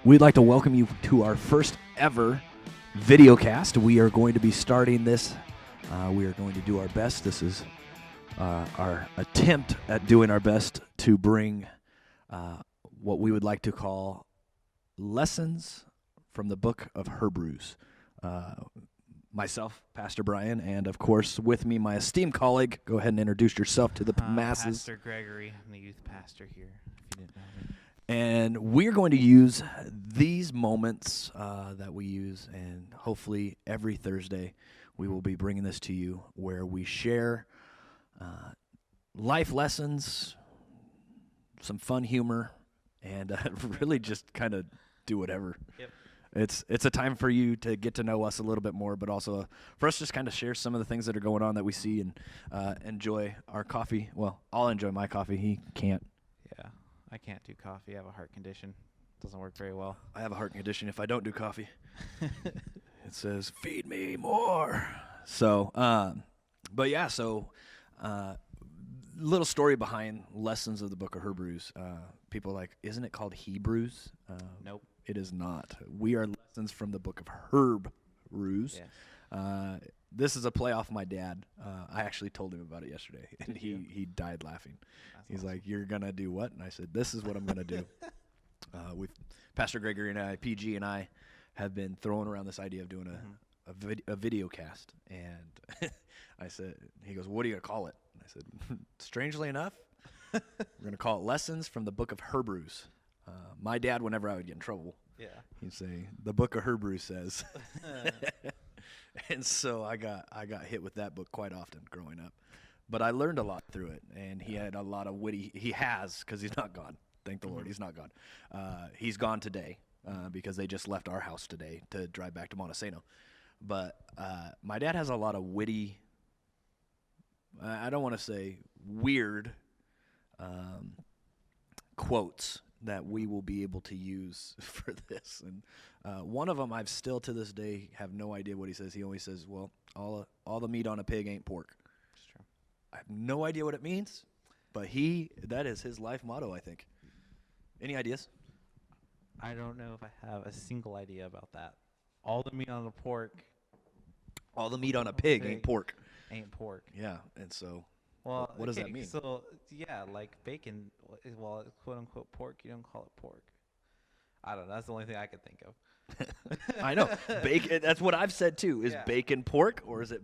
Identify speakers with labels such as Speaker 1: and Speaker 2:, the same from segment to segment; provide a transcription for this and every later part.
Speaker 1: We'd like to welcome you to our first ever video cast. We are going to be starting this. We are going to do our best. This is our attempt at doing our best to bring what we would like to call lessons from the book of HERBrews. Myself, Pastor Brian, and of course with me, my esteemed colleague. Go ahead and introduce yourself to the masses.
Speaker 2: Pastor Gregory, I'm the youth pastor here, if you didn't know me.
Speaker 1: And we're going to use these moments that we use, and hopefully every Thursday we will be bringing this to you where we share life lessons, some fun humor, and really just kind of do whatever.
Speaker 2: Yep.
Speaker 1: It's a time for you to get to know us a little bit more, but also for us to just kind of share some of the things that are going on that we see and enjoy our coffee. Well, I'll enjoy my coffee. He can't.
Speaker 2: Yeah, I can't do coffee. I have a heart condition. Doesn't work very well.
Speaker 1: I have a heart condition if I don't do coffee. It says, feed me more. So, but yeah, so little story behind lessons of the book of HERBrews. People are like, isn't it called HERBrews?
Speaker 2: Nope.
Speaker 1: It is not. We are lessons from the book of HERBrews.
Speaker 2: Yes.
Speaker 1: This is a play off my dad. I actually told him about it yesterday, and he died laughing. He's
Speaker 2: awesome.
Speaker 1: like, "You're gonna do what?" And I said, "This is what I'm gonna do." With Pastor Gregory and I, PG and I, have been throwing around this idea of doing a video cast, and I said, he goes, "What are you gonna call it?" And I said, strangely enough, we're gonna call it Lessons from the Book of HERBrews. My dad, whenever I would get in trouble, he'd say, "The book of HERBrews says." And so I got hit with that book quite often growing up. But I learned a lot through it, and he had a lot of witty. He has, because he's not gone. Thank the Lord, he's not gone. He's gone today because they just left our house today to drive back to Montesano. But my dad has a lot of witty, I don't want to say weird quotes that we will be able to use for this. And one of them, I've still to this day have no idea what he says. He always says, "Well, all the meat on a pig ain't pork."
Speaker 2: It's true.
Speaker 1: I have no idea what it means, but that is his life motto, I think. Any ideas?
Speaker 2: I don't know if I have a single idea about that. All the meat on the pork
Speaker 1: All the meat on a pig ain't pork.
Speaker 2: ain't pork.
Speaker 1: Yeah, and so
Speaker 2: Well,
Speaker 1: what does that
Speaker 2: okay,
Speaker 1: mean?
Speaker 2: So, yeah, like bacon, well, it's quote-unquote pork. You don't call it pork. I don't know. That's the only thing I could think of.
Speaker 1: I know. Bacon, that's what I've said too. Is
Speaker 2: Yeah.
Speaker 1: bacon pork, or is it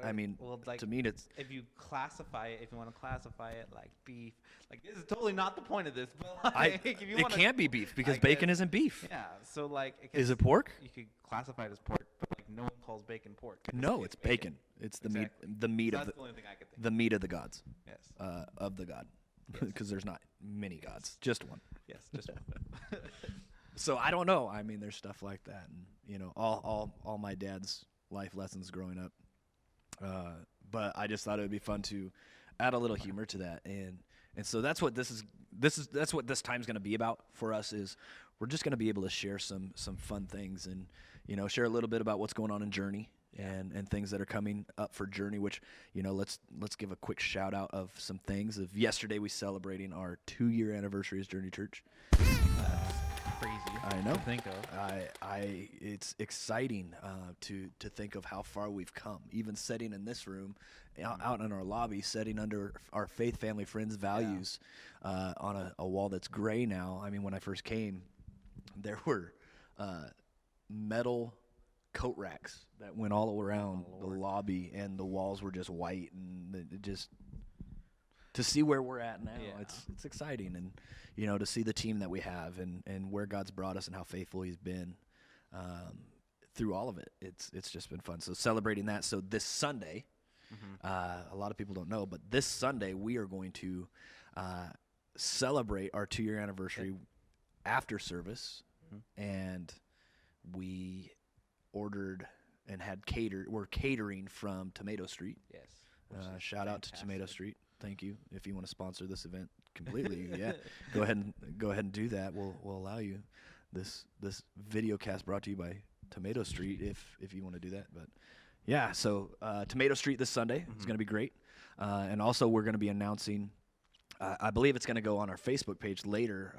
Speaker 1: I mean,
Speaker 2: Well, like,
Speaker 1: to me it's
Speaker 2: if you classify it, if you want to classify it like beef, like this is totally not the point of this, but like, if you
Speaker 1: it
Speaker 2: wanna,
Speaker 1: can't be beef because
Speaker 2: I
Speaker 1: bacon
Speaker 2: guess-
Speaker 1: isn't beef.
Speaker 2: Yeah, so like,
Speaker 1: Is it pork?
Speaker 2: You could classify it as pork, but like no one calls bacon pork.
Speaker 1: No, it's bacon. It's the
Speaker 2: Exactly.
Speaker 1: meat. The meat
Speaker 2: So
Speaker 1: of
Speaker 2: that's the only thing I could think.
Speaker 1: the meat of the gods.
Speaker 2: Yes.
Speaker 1: Of the god,
Speaker 2: Yes.
Speaker 1: because there's not many gods, just one.
Speaker 2: Yes, just one.
Speaker 1: So I don't know. I mean, there's stuff like that, and all my dad's life lessons growing up. But I just thought it would be fun to add a little humor to that, and so that's what that's what this time's going to be about for us. Is we're just going to be able to share some fun things, and share a little bit about what's going on in Journey. And things that are coming up for Journey, which, let's give a quick shout out of some things. Of yesterday, we celebrating our 2-year anniversary as Journey Church.
Speaker 2: Crazy.
Speaker 1: I know.
Speaker 2: To think of.
Speaker 1: It's exciting to think of how far we've come. Even sitting in this room, out in our lobby, sitting under our faith, family, friends values on a wall that's gray now. I mean, when I first came, there were metal coat racks that went all around the lobby, and the walls were just white, and it just to see where we're at now, it's exciting, and to see the team that we have, and where God's brought us, and how faithful He's been through all of it. It's just been fun. So celebrating that. So this Sunday, a lot of people don't know, but this Sunday we are going to celebrate our 2-year anniversary after service, and we ordered and had we're catering from Tomato Street.
Speaker 2: Yes.
Speaker 1: Shout out to Tomato Street. Thank you. If you want to sponsor this event completely, go ahead and do that. We'll allow you this video cast brought to you by Tomato Street if you want to do that. But yeah, so Tomato Street this Sunday. It's going to be great. And also we're going to be announcing I believe it's going to go on our Facebook page later.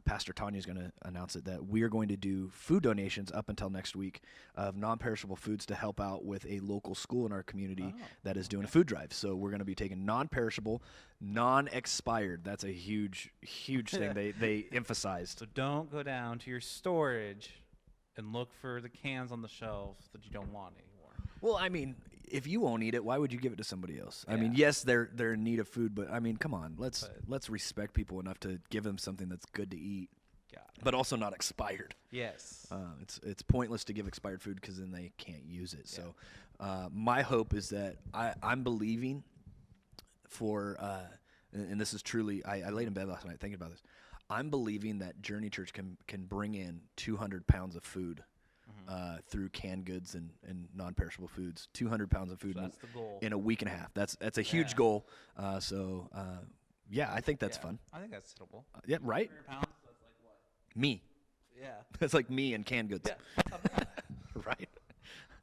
Speaker 1: Pastor Tanya's going to announce it, that we are going to do food donations up until next week of non-perishable foods to help out with a local school in our community that is doing a food drive. So we're going to be taking non-perishable, non-expired. That's a huge thing they emphasized.
Speaker 2: So don't go down to your storage and look for the cans on the shelf that you don't want anymore.
Speaker 1: Well, I mean, if you won't eat it, why would you give it to somebody else?
Speaker 2: Yeah.
Speaker 1: I mean, yes, they're in need of food, but I mean, come on, let's respect people enough to give them something that's good to eat, but also not expired.
Speaker 2: Yes.
Speaker 1: It's pointless to give expired food because then they can't use it. So my hope is that I'm believing for, and this is truly, I laid in bed last night thinking about this. I'm believing that Journey Church can bring in 200 pounds of food through canned goods and non-perishable foods. 200 pounds of food
Speaker 2: that's the goal.
Speaker 1: In a week and a half. That's a huge goal. Yeah, I think that's fun.
Speaker 2: I think that's hittable.
Speaker 1: Yeah, right?
Speaker 2: 200 pounds, that's like what?
Speaker 1: Me.
Speaker 2: Yeah.
Speaker 1: That's like me and canned goods.
Speaker 2: Yeah.
Speaker 1: Right?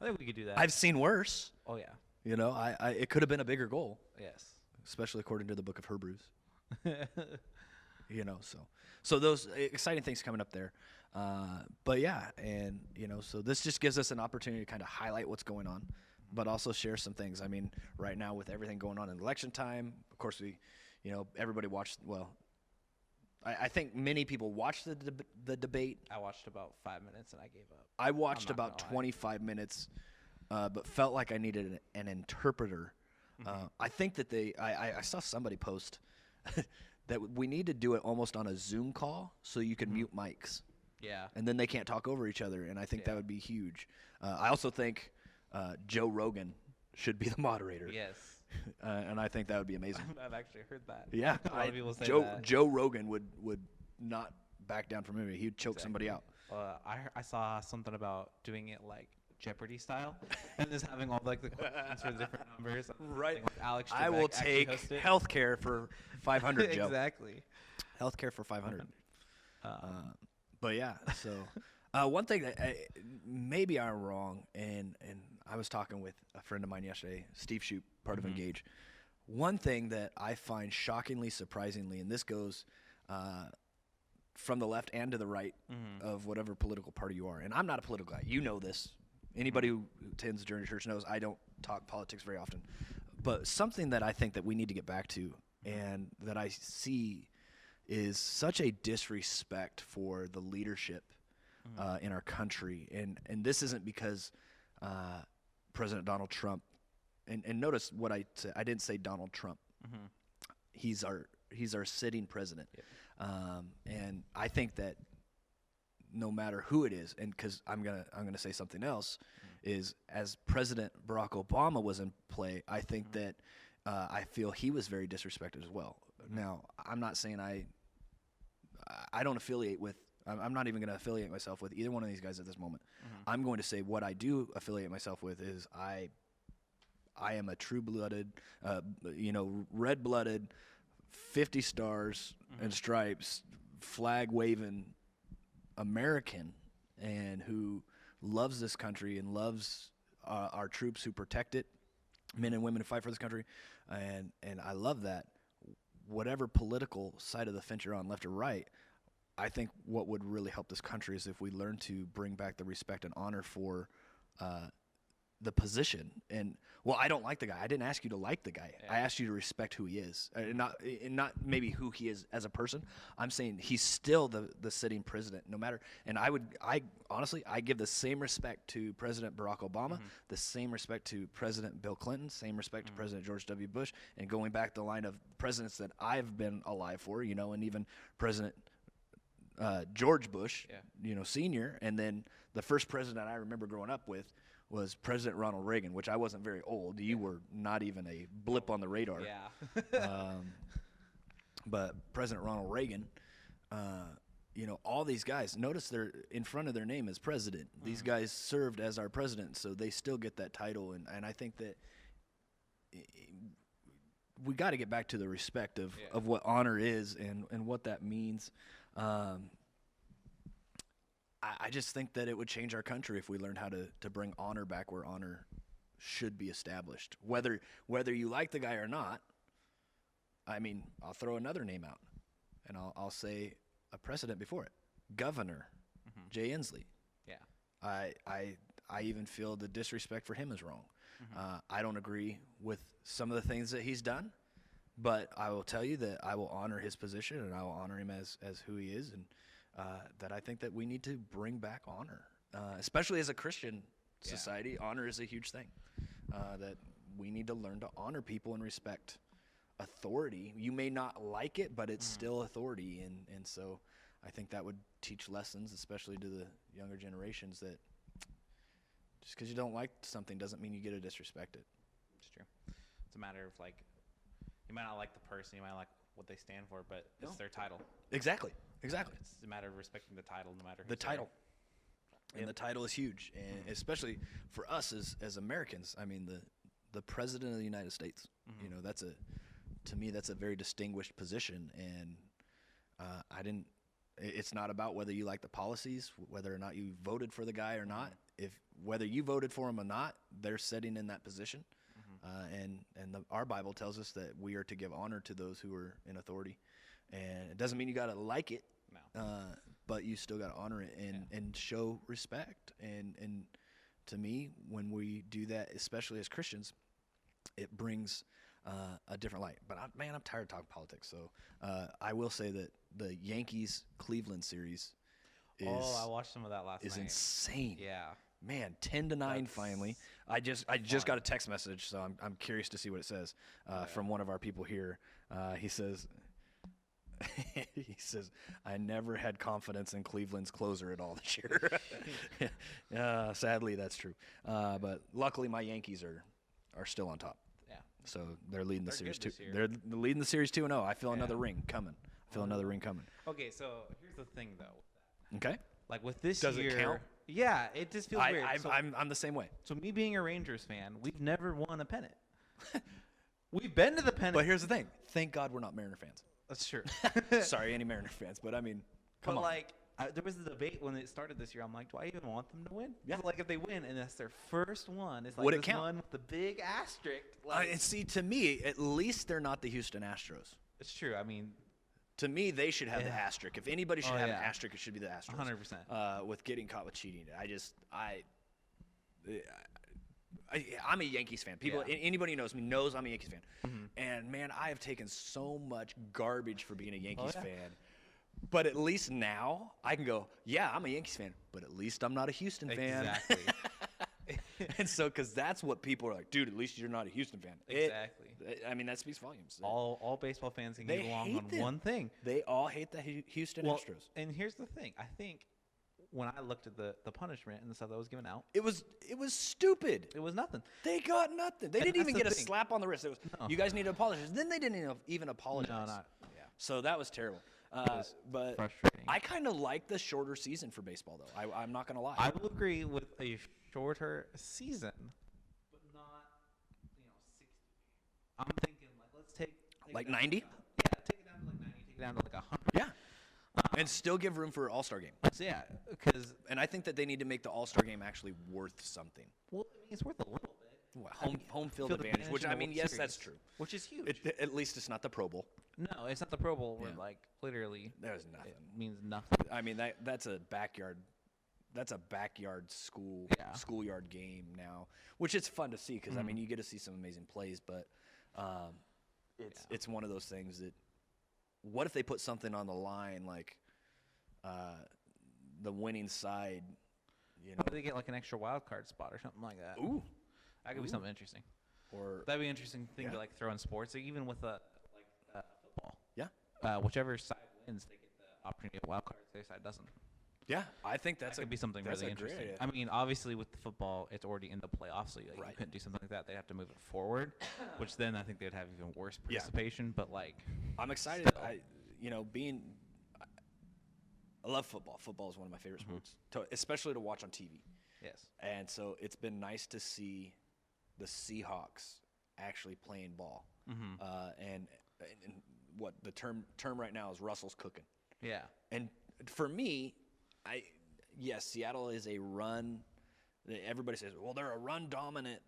Speaker 2: I think we could do that.
Speaker 1: I've seen worse.
Speaker 2: Oh, yeah.
Speaker 1: You know, it could have been a bigger goal.
Speaker 2: Yes.
Speaker 1: Especially according to the book of HERBrews. You know, so those exciting things coming up there. But yeah, and you know, so this just gives us an opportunity to kind of highlight what's going on, but also share some things. I mean, right now with everything going on in election time, of course everybody watched. Well, I think many people watched the debate.
Speaker 2: I watched about 5 minutes and I gave up.
Speaker 1: I watched about 25 minutes, but felt like I needed an interpreter. I think that I saw somebody post that we need to do it almost on a Zoom call so you can mute mics.
Speaker 2: Yeah.
Speaker 1: And then they can't talk over each other, and I think that would be huge. I also think Joe Rogan should be the moderator.
Speaker 2: Yes.
Speaker 1: And I think that would be amazing.
Speaker 2: I've actually heard that.
Speaker 1: Yeah.
Speaker 2: A lot of people say that.
Speaker 1: Joe Rogan would not back down from him. He'd choke somebody out.
Speaker 2: I saw something about doing it like Jeopardy style, and just having all like the questions for the different numbers.
Speaker 1: Right.
Speaker 2: Like Alex
Speaker 1: I will take healthcare for 500, Joe.
Speaker 2: Exactly.
Speaker 1: Healthcare for 500. But yeah, so one thing that maybe I'm wrong, and I was talking with a friend of mine yesterday, Steve Shoup, part of Engage. One thing that I find shockingly, surprisingly, and this goes from the left and to the right of whatever political party you are, and I'm not a political guy. You know this. Anybody who attends Journey Church knows I don't talk politics very often. But something that I think that we need to get back to, and that I see is such a disrespect for the leadership in our country. And this isn't because President Donald Trump, and notice what I said, I didn't say Donald Trump. He's our sitting president. Yep. And I think that no matter who it is, and because I'm gonna say something else, is as President Barack Obama was in play, I think that I feel he was very disrespected as well. Now, I'm not saying I don't affiliate with. I'm not even going to affiliate myself with either one of these guys at this moment. I'm going to say what I do affiliate myself with is I am a true-blooded, red-blooded, 50 stars and stripes, flag-waving American, and who loves this country and loves our troops who protect it, men and women who fight for this country, and I love that. Whatever political side of the fence you're on, left or right, I think what would really help this country is if we learn to bring back the respect and honor for the position. And well, I don't like the guy. I didn't ask you to like the guy. Yeah. I asked you to respect who he is, and not maybe who he is as a person. I'm saying he's still the sitting president, no matter. And I honestly give the same respect to President Barack Obama, the same respect to President Bill Clinton, same respect to President George W. Bush, and going back the line of presidents that I've been alive for, and even President George Bush, Senior, and then the first president I remember growing up with was President Ronald Reagan, which I wasn't very old. You were not even a blip on the radar.
Speaker 2: Yeah.
Speaker 1: But President Ronald Reagan, all these guys, notice they're in front of their name as president. These guys served as our president, so they still get that title. And I think that we got to get back to the respect of what honor is and what that means. I just think that it would change our country if we learned how to bring honor back where honor should be established. Whether you like the guy or not, I mean, I'll throw another name out, and I'll say a precedent before it. Governor Jay Inslee.
Speaker 2: Yeah.
Speaker 1: I even feel the disrespect for him is wrong.
Speaker 2: Mm-hmm.
Speaker 1: I don't agree with some of the things that he's done, but I will tell you that I will honor his position and I will honor him as who he is, and that I think that we need to bring back honor, especially as a Christian society. Honor is a huge thing. That we need to learn to honor people and respect authority. You may not like it, but it's still authority, and so I think that would teach lessons, especially to the younger generations, that just because you don't like something doesn't mean you get to disrespect it.
Speaker 2: It's true. It's a matter of, like, you might not like the person, you might not like what they stand for, but it's their title.
Speaker 1: Exactly.
Speaker 2: It's a matter of respecting the title, no matter who's
Speaker 1: The title.
Speaker 2: there.
Speaker 1: And the title is huge, and especially for us as Americans. I mean, the president of the United States. You know, to me that's a very distinguished position, and it's not about whether you like the policies, whether or not you voted for the guy or not. If whether you voted for him or not, they're sitting in that position, and our Bible tells us that we are to give honor to those who are in authority, and it doesn't mean you got to like it.
Speaker 2: No.
Speaker 1: But you still got to honor it and show respect. And to me, when we do that, especially as Christians, it brings a different light. But I'm tired of talking politics. So I will say that the Yankees-Cleveland series
Speaker 2: I watched some of that last night.
Speaker 1: Is insane.
Speaker 2: Yeah.
Speaker 1: Man, 10-9 finally. I just got a text message, so I'm curious to see what it says from one of our people here. He says, I never had confidence in Cleveland's closer at all this year. Sadly, that's true. But luckily, my Yankees are still on top.
Speaker 2: Yeah.
Speaker 1: So they're leading the series 2.
Speaker 2: They're
Speaker 1: leading the series 2-0. I feel another ring coming. Another ring coming.
Speaker 2: Okay, so here's the thing, though.
Speaker 1: Okay.
Speaker 2: Like with this
Speaker 1: Does
Speaker 2: year,
Speaker 1: it count?
Speaker 2: Yeah, it just feels weird.
Speaker 1: I'm the same way.
Speaker 2: So me being a Rangers fan, we've never won a pennant. We've been to the pennant.
Speaker 1: But here's the thing. Thank God we're not Mariner fans.
Speaker 2: That's true.
Speaker 1: Sorry, any Mariner fans, but I mean, come on.
Speaker 2: Like, there was a debate when it started this year. I'm like, do I even want them to win?
Speaker 1: Yeah.
Speaker 2: Like, if they win and that's their first one, it's like
Speaker 1: Would it
Speaker 2: this
Speaker 1: count?
Speaker 2: one with the big asterisk. Like,
Speaker 1: And see, to me, at least they're not the Houston Astros.
Speaker 2: it's true. I mean,
Speaker 1: To me, they should have the asterisk. If anybody should have an
Speaker 2: yeah.
Speaker 1: asterisk, it should be the Astros.
Speaker 2: 100%.
Speaker 1: With getting caught with cheating. I'm a Yankees fan. Anybody who knows me knows I'm a Yankees fan. And, man, I have taken so much garbage for being a Yankees fan. But at least now I can go, yeah, I'm a Yankees fan, but at least I'm not a Houston fan.
Speaker 2: Exactly.
Speaker 1: And so, because that's what people are like, dude, at least you're not a Houston fan.
Speaker 2: Exactly.
Speaker 1: I mean, that speaks volumes.
Speaker 2: All baseball fans can get along on one thing.
Speaker 1: They all hate the Houston Astros.
Speaker 2: And here's the thing. I think when I looked at the punishment and the stuff that was given out,
Speaker 1: It was stupid.
Speaker 2: it was nothing.
Speaker 1: They got nothing. They didn't
Speaker 2: that's
Speaker 1: even
Speaker 2: the
Speaker 1: get a
Speaker 2: thing.
Speaker 1: slap on the wrist. It was,
Speaker 2: No.
Speaker 1: you guys need to apologize. Then they didn't even apologize.
Speaker 2: No, not. Yeah.
Speaker 1: So that was terrible.
Speaker 2: was
Speaker 1: But
Speaker 2: frustrating.
Speaker 1: I kind of like the shorter season for baseball, though. I'm not going to lie.
Speaker 2: I will agree with a shorter season, but not 60. I'm thinking let's take
Speaker 1: Like
Speaker 2: it down
Speaker 1: 90?
Speaker 2: Yeah, take it down to like 90. Take it down to like 100.
Speaker 1: Yeah. And still give room for All-Star game.
Speaker 2: So, yeah, because
Speaker 1: And I think that they need to make the All-Star game actually worth something.
Speaker 2: it's worth a little bit.
Speaker 1: Well, home field advantage, which,
Speaker 2: in
Speaker 1: I
Speaker 2: the
Speaker 1: mean,
Speaker 2: World
Speaker 1: yes,
Speaker 2: Series,
Speaker 1: that's true.
Speaker 2: Which is huge.
Speaker 1: At least it's not the Pro Bowl.
Speaker 2: No, it's not the Pro Bowl where
Speaker 1: Yeah.
Speaker 2: literally
Speaker 1: There's nothing.
Speaker 2: it means nothing.
Speaker 1: I mean, that's a backyard schoolyard game now, which is fun to see because I mean you get to see some amazing plays, but it's one of those things that what if they put something on the line like the winning side,
Speaker 2: Maybe they get like an extra wild card spot or something like that.
Speaker 1: Ooh,
Speaker 2: That could be something interesting.
Speaker 1: or
Speaker 2: That'd be an interesting thing to like throw in sports, or even with football.
Speaker 1: yeah,
Speaker 2: Whichever side wins, they get the opportunity of wild cards. The other side doesn't.
Speaker 1: yeah. I think
Speaker 2: That could be something
Speaker 1: that's
Speaker 2: really
Speaker 1: a great
Speaker 2: interesting.
Speaker 1: idea.
Speaker 2: I mean, obviously with the football, it's already in the playoffs, so you
Speaker 1: Right.
Speaker 2: couldn't do something like that. They'd have to move it forward, which then I think they'd have even worse
Speaker 1: Yeah.
Speaker 2: participation. But
Speaker 1: I'm excited. I love football. Football is one of my favorite sports, especially to watch on TV.
Speaker 2: yes,
Speaker 1: And so it's been nice to see the Seahawks actually playing ball. And what the term right now is Russell's cooking.
Speaker 2: yeah,
Speaker 1: And for me, yes, Seattle is a run. Everybody says, well, they're a run dominant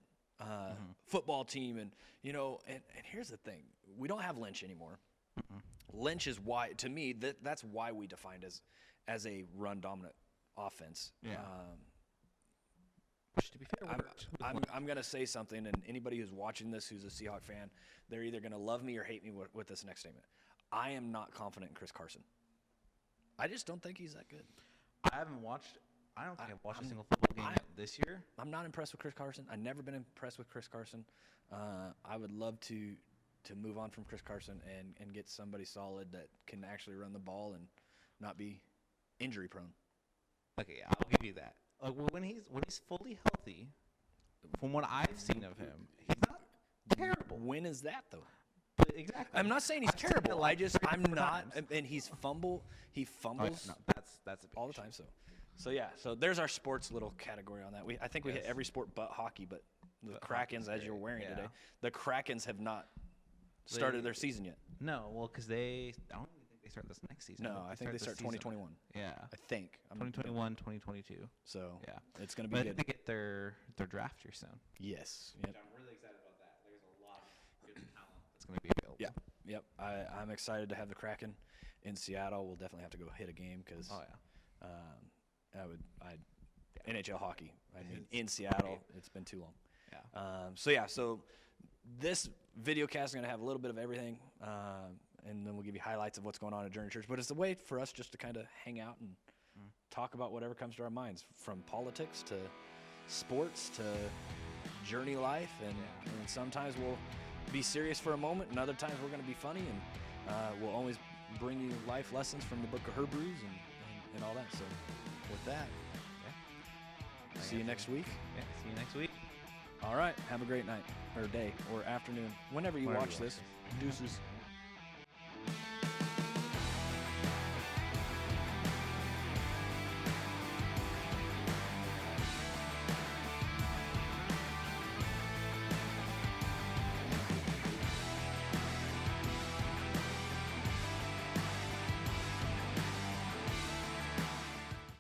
Speaker 1: football team, and and here's the thing: we don't have Lynch anymore. Lynch is why, to me, that's why we defined as a run dominant offense.
Speaker 2: Yeah. Which, to be fair,
Speaker 1: I'm going to say something, and anybody who's watching this who's a Seahawk fan, they're either going to love me or hate me with this next statement. I am not confident in Chris Carson. I just don't think he's that good.
Speaker 2: I don't think I've watched a single football game this year.
Speaker 1: I'm not impressed with Chris Carson. I've never been impressed with Chris Carson. I would love to move on from Chris Carson and get somebody solid that can actually run the ball and not be injury prone.
Speaker 2: Okay, I'll give you that. Like when he's fully healthy, from what I've seen of him, he's not terrible.
Speaker 1: When is that though?
Speaker 2: But exactly.
Speaker 1: I'm not saying he's terrible. I'm not, and he fumbles
Speaker 2: Oh, yeah, no, that's a big
Speaker 1: all the
Speaker 2: issue.
Speaker 1: time. So yeah. So there's our sports little category on that. I think we hit every sport but hockey. But the Krakens, as you're wearing today, the Krakens have not started their season yet.
Speaker 2: No, well, because I don't even think they start this next season.
Speaker 1: No, I think they start 2021.
Speaker 2: Yeah.
Speaker 1: I think.
Speaker 2: 2021, 2022.
Speaker 1: So
Speaker 2: yeah,
Speaker 1: it's going to be
Speaker 2: but
Speaker 1: good.
Speaker 2: They get their draft here soon.
Speaker 1: Yes.
Speaker 2: Yep. I'm really excited about that. There's a lot of good talent that's going to be available.
Speaker 1: Yeah. Yep. I'm excited to have the Kraken in Seattle. We'll definitely have to go hit a game because NHL hockey. I mean, in Seattle, it's been too long.
Speaker 2: Yeah.
Speaker 1: So this video cast is going to have a little bit of everything, and then we'll give you highlights of what's going on at Journey Church. But it's a way for us just to kind of hang out and talk about whatever comes to our minds, from politics to sports to Journey life. And sometimes we'll be serious for a moment, and other times we're going to be funny, and we'll always bring you life lessons from the book of HERBrews and all that. So with that, see you next week.
Speaker 2: Yeah, see you next week.
Speaker 1: All right. Have a great night or day or afternoon, whenever you watch this. Deuces.